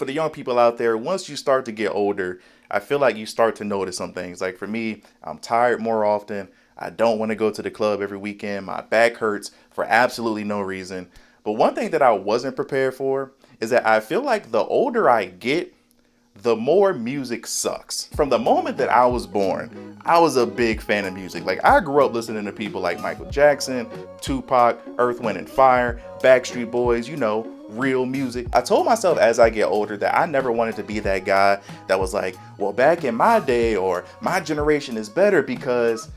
For the young people out there, once you start to get older, I feel like you start to notice some things. Like for me, I'm tired more often. I don't want to go to the club every weekend. My back hurts for absolutely no reason. But one thing that I wasn't prepared for is that I feel like the older I get, the more music sucks. From the moment that I was born, I was a big fan of music. Like I grew up listening to people like Michael Jackson, Tupac, Earth, Wind and Fire, Backstreet Boys, real music. I told myself as I get older that I never wanted to be that guy that was like, well, back in my day or my generation is better because,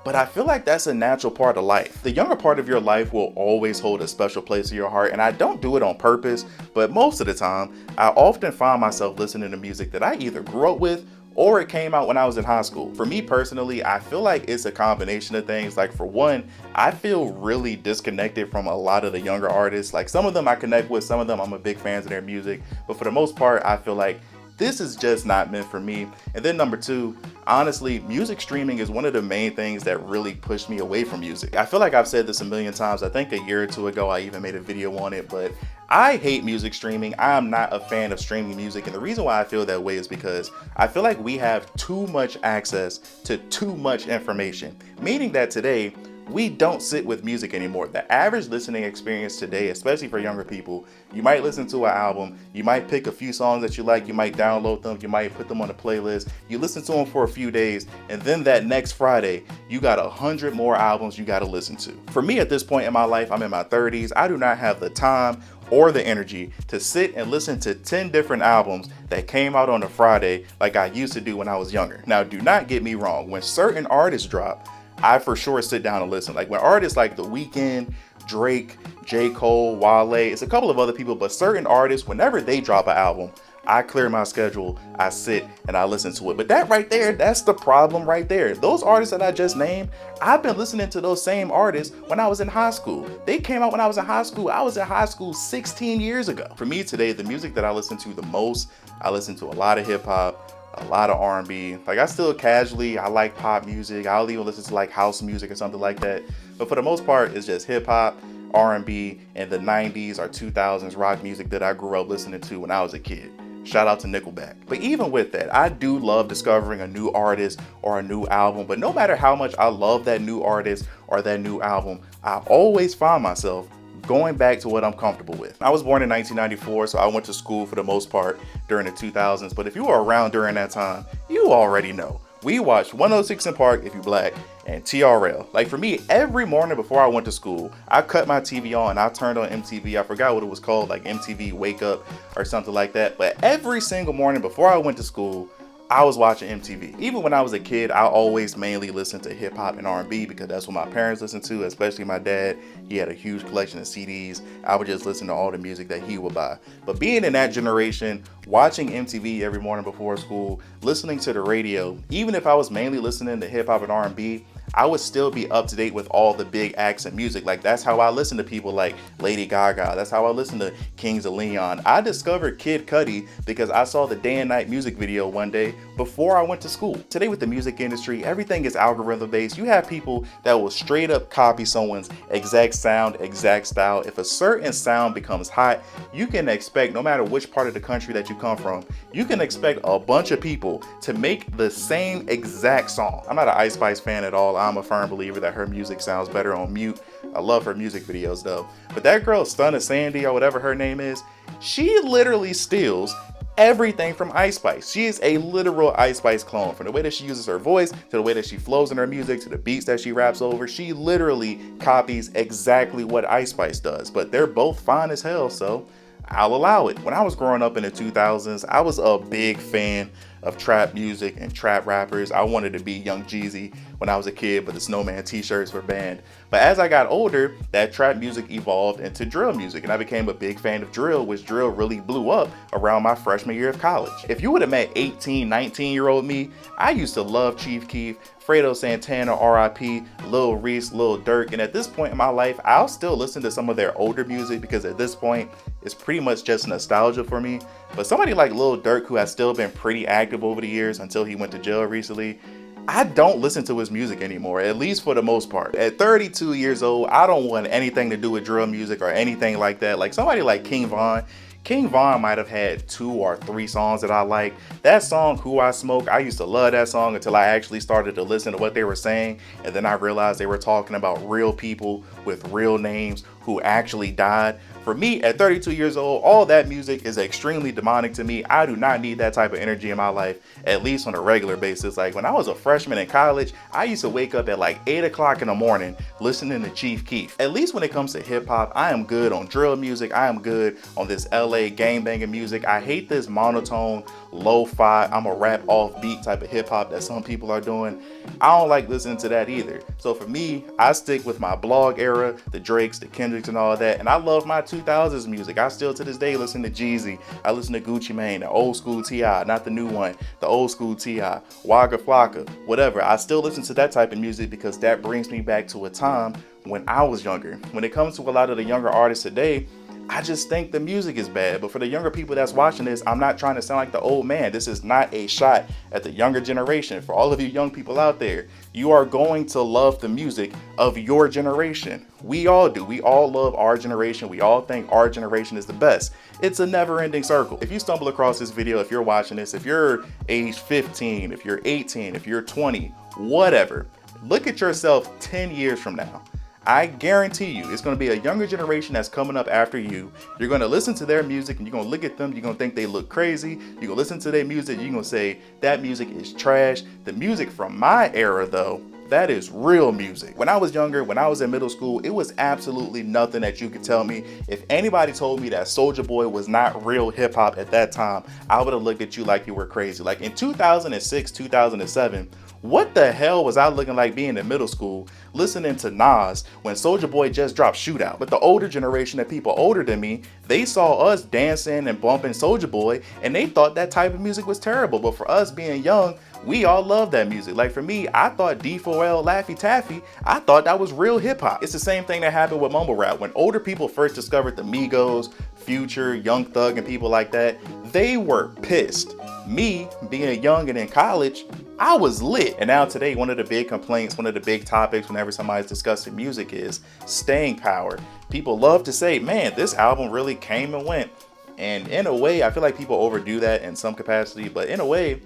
but I feel like that's a natural part of life. The younger part of your life will always hold a special place in your heart, and I don't do it on purpose, but most of the time, I often find myself listening to music that I either grew up with or it came out when I was in high school. For me personally, I feel like it's a combination of things. Like for one, I feel really disconnected from a lot of the younger artists. Like some of them I connect with, some of them I'm a big fan of their music, but for the most part, I feel like this is just not meant for me. And then number two, honestly, music streaming is one of the main things that really pushed me away from music. I feel like I've said this a million times. I think a year or two ago, I even made a video on it, but I hate music streaming. I am not a fan of streaming music. And the reason why I feel that way is because I feel like we have too much access to too much information, meaning that today, we don't sit with music anymore. The average listening experience today, especially for younger people, you might listen to an album, you might pick a few songs that you like, you might download them, you might put them on a playlist, you listen to them for a few days, and then that next Friday, you got 100 more albums you gotta listen to. For me at this point in my life, I'm in my 30s, I do not have the time or the energy to sit and listen to 10 different albums that came out on a Friday like I used to do when I was younger. Now, do not get me wrong, when certain artists drop, I for sure sit down and listen. Like when artists like The Weeknd, Drake, J. Cole, Wale, it's a couple of other people, but certain artists, whenever they drop an album, I clear my schedule, I sit and I listen to it. But that right there, that's the problem right there. Those artists that I just named, I've been listening to those same artists when I was in high school. They came out when I was in high school. I was in high school 16 years ago. For me today, the music that I listen to the most, I listen to a lot of hip hop, a lot of R&B. Like I still I like pop music. I'll even listen to like house music or something like that. But for the most part, it's just hip hop, R&B, and the 90s or 2000s rock music that I grew up listening to when I was a kid. Shout out to Nickelback. But even with that, I do love discovering a new artist or a new album. But no matter how much I love that new artist or that new album, I always find myself going back to what I'm comfortable with. I was born in 1994, so I went to school for the most part during the 2000s. But if you were around during that time, you already know. We watched 106 in Park if you black and TRL. Like for me, every morning before I went to school, I cut my TV on, I turned on MTV. I forgot what it was called, like MTV Wake Up or something like that. But every single morning before I went to school, I was watching MTV. Even when I was a kid, I always mainly listened to hip hop and R&B because that's what my parents listened to, especially my dad. He had a huge collection of CDs. I would just listen to all the music that he would buy. But being in that generation, watching MTV every morning before school, listening to the radio, even if I was mainly listening to hip hop and R&B, I would still be up to date with all the big acts and music. Like that's how I listen to people like Lady Gaga. That's how I listen to Kings of Leon. I discovered Kid Cudi because I saw the Day and Night music video one day before I went to school. Today with the music industry, everything is algorithm based. You have people that will straight up copy someone's exact sound, exact style. If a certain sound becomes hot, you can expect, no matter which part of the country that you come from, you can expect a bunch of people to make the same exact song. I'm not an Ice Spice fan at all. I'm a firm believer that her music sounds better on mute. I love her music videos though. But that girl, Stunna Sandy or whatever her name is, she literally steals everything from Ice Spice. She is a literal Ice Spice clone. From the way that she uses her voice, to the way that she flows in her music, to the beats that she raps over, she literally copies exactly what Ice Spice does. But they're both fine as hell, so I'll allow it. When I was growing up in the 2000s, I was a big fan of trap music and trap rappers. I wanted to be Young Jeezy when I was a kid, but the Snowman t-shirts were banned. But as I got older, that trap music evolved into drill music, and I became a big fan of drill, which drill really blew up around my freshman year of college. If you would have met 18, 19-year-old me, I used to love Chief Keef, Fredo Santana, R.I.P., Lil Reese, Lil Durk, and at this point in my life, I'll still listen to some of their older music because at this point, it's pretty much just nostalgia for me. But somebody like Lil Durk, who has still been pretty active over the years until he went to jail recently, I don't listen to his music anymore, at least for the most part. At 32 years old, I don't want anything to do with drill music or anything like that. Like somebody like King Von, King Von might have had 2 or 3 songs that I like. That song, Who I Smoke, I used to love that song until I actually started to listen to what they were saying. And then I realized they were talking about real people with real names who actually died. For me, at 32 years old, all that music is extremely demonic to me. I do not need that type of energy in my life, at least on a regular basis. Like when I was a freshman in college, I used to wake up at like 8 o'clock in the morning listening to Chief Keef. At least when it comes to hip hop, I am good on drill music. I am good on this LA gangbanging music. I hate this monotone, lo-fi, I'm a rap off beat type of hip hop that some people are doing. I don't like listening to that either. So for me, I stick with my blog era, the Drakes, the Kendricks and all that. And I love my 2000s music. I still to this day listen to Jeezy. I listen to Gucci Mane, the old school T.I., not the new one, the old school T.I., Waka Flocka, whatever. I still listen to that type of music because that brings me back to a time when I was younger. When it comes to a lot of the younger artists today, I just think the music is bad. But for the younger people that's watching this, I'm not trying to sound like the old man. This is not a shot at the younger generation. For all of you young people out there, you are going to love the music of your generation. We all do. We all love our generation. We all think our generation is the best. It's a never-ending circle. If you stumble across this video, if you're watching this, if you're age 15, if you're 18, if you're 20, whatever, look at yourself 10 years from now. I guarantee you, it's going to be a younger generation that's coming up after you. You're going to listen to their music and you're going to look at them. You're going to think they look crazy. You're going to listen to their music. You're going to say that music is trash. The music from my era, though, that is real music. When I was younger, when I was in middle school, it was absolutely nothing that you could tell me. If anybody told me that Soulja Boy was not real hip hop at that time, I would have looked at you like you were crazy. Like in 2006, 2007, what the hell was I looking like being in middle school listening to Nas when Soulja Boy just dropped Shootout? But the older generation of people older than me, they saw us dancing and bumping Soulja Boy and they thought that type of music was terrible. But for us being young, we all love that music. Like for me, I thought D4L, Laffy Taffy, I thought that was real hip hop. It's the same thing that happened with mumble rap. When older people first discovered the Migos, Future, Young Thug and people like that, they were pissed. Me, being young and in college, I was lit. And now today, one of the big complaints, one of the big topics whenever somebody's discussing music is staying power. People love to say, man, this album really came and went. And in a way, I feel like people overdo that in some capacity, but in a way,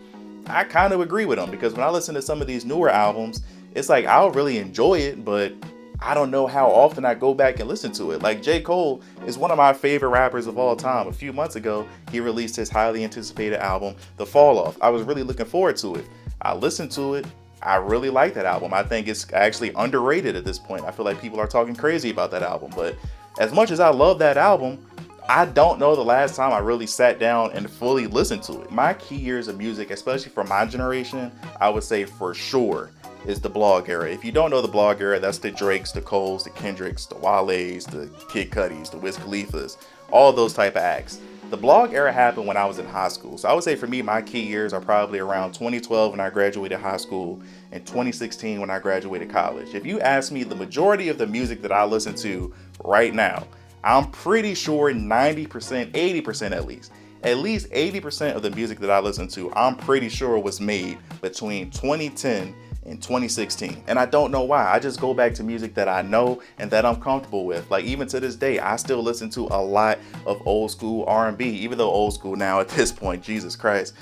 I kind of agree with them because when I listen to some of these newer albums, it's like I'll really enjoy it, but I don't know how often I go back and listen to it. Like J. Cole is one of my favorite rappers of all time. A few months ago, he released his highly anticipated album, The Fall Off. I was really looking forward to it. I listened to it. I really like that album. I think it's actually underrated at this point. I feel like people are talking crazy about that album, but as much as I love that album, I don't know the last time I really sat down and fully listened to it. My key years of music, especially for my generation, I would say for sure is the blog era. If you don't know the blog era, that's the Drakes, the Coles, the Kendricks, the Wale's, the Kid Cudis, the Wiz Khalifas, all those type of acts. The blog era happened when I was in high school. So I would say for me, my key years are probably around 2012 when I graduated high school and 2016 when I graduated college. If you ask me the majority of the music that I listen to right now, I'm pretty sure 90%, 80% at least 80% of the music that I listen to, I'm pretty sure was made between 2010 and 2016. And I don't know why. I just go back to music that I know and that I'm comfortable with. Like even to this day, I still listen to a lot of old school R&B, even though old school now at this point, Jesus Christ.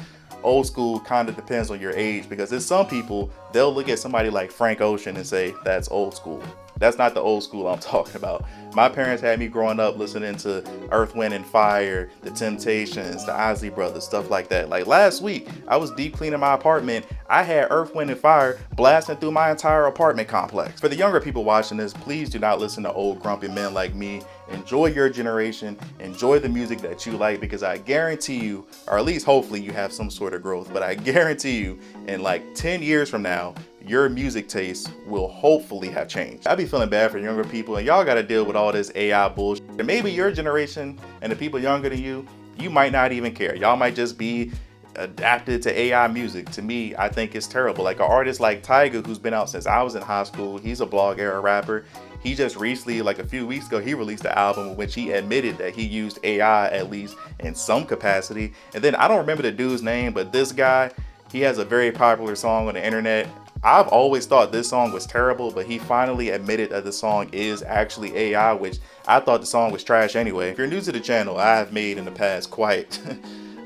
Old school kind of depends on your age because there's some people, they'll look at somebody like Frank Ocean and say, that's old school. That's not the old school I'm talking about. My parents had me growing up listening to Earth, Wind and Fire, The Temptations, the Isley Brothers, stuff like that. Like last week, I was deep cleaning my apartment. I had Earth, Wind and Fire blasting through my entire apartment complex. For the younger people watching this, please do not listen to old grumpy men like me. Enjoy your generation. Enjoy the music that you like because I guarantee you, or at least hopefully you have some sort of growth, but I guarantee you in like 10 years from now, your music taste will hopefully have changed. I be feeling bad for younger people and y'all gotta deal with all this AI bullshit. And maybe your generation and the people younger than you, you might not even care. Y'all might just be adapted to AI music. To me, I think it's terrible. Like an artist like Tyga, who's been out since I was in high school, he's a blog era rapper. He just recently, like a few weeks ago, he released an album in which he admitted that he used AI at least in some capacity. And then I don't remember the dude's name, but this guy, he has a very popular song on the internet. I've always thought this song was terrible, but he finally admitted that the song is actually AI, which I thought the song was trash anyway. If you're new to the channel, I have made in the past quite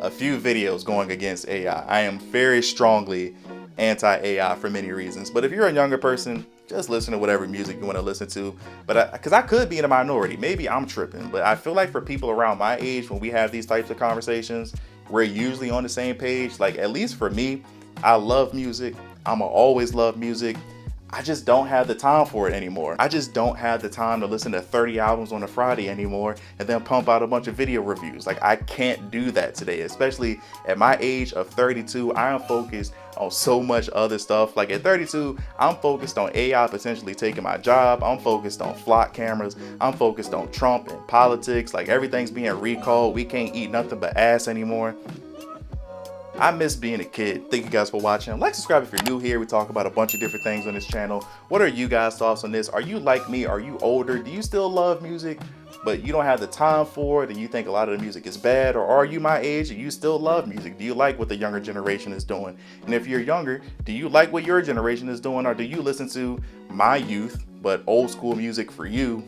a few videos going against AI. I am very strongly anti-AI for many reasons. But if you're a younger person, just listen to whatever music you want to listen to. But because I could be in a minority, maybe I'm tripping. But I feel like for people around my age, when we have these types of conversations, we're usually on the same page. Like, at least for me, I love music. I'ma always love music. I just don't have the time for it anymore. I just don't have the time to listen to 30 albums on a Friday anymore and then pump out a bunch of video reviews. Like, I can't do that today, especially at my age of 32. I am focused on so much other stuff. Like, at 32, I'm focused on AI potentially taking my job. I'm focused on flock cameras. I'm focused on Trump and politics. Like, everything's being recalled. We can't eat nothing but ass anymore. I miss being a kid. Thank you guys for watching. Like, subscribe if you're new here. We talk about a bunch of different things on this channel. What are you guys' thoughts on this? Are you like me? Are you older? Do you still love music, but you don't have the time for it and you think a lot of the music is bad? Or are you my age and you still love music? Do you like what the younger generation is doing? And if you're younger, do you like what your generation is doing? Or do you listen to my youth, but old school music for you?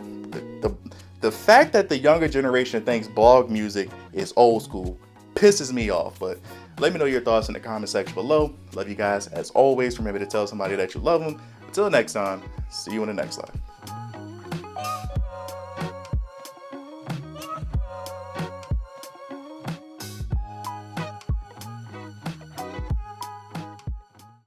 The fact that the younger generation thinks blog music is old school pisses me off. But let me know your thoughts in the comment section below. Love you guys. As always, remember to tell somebody that you love them. Until next time, see you in the next live.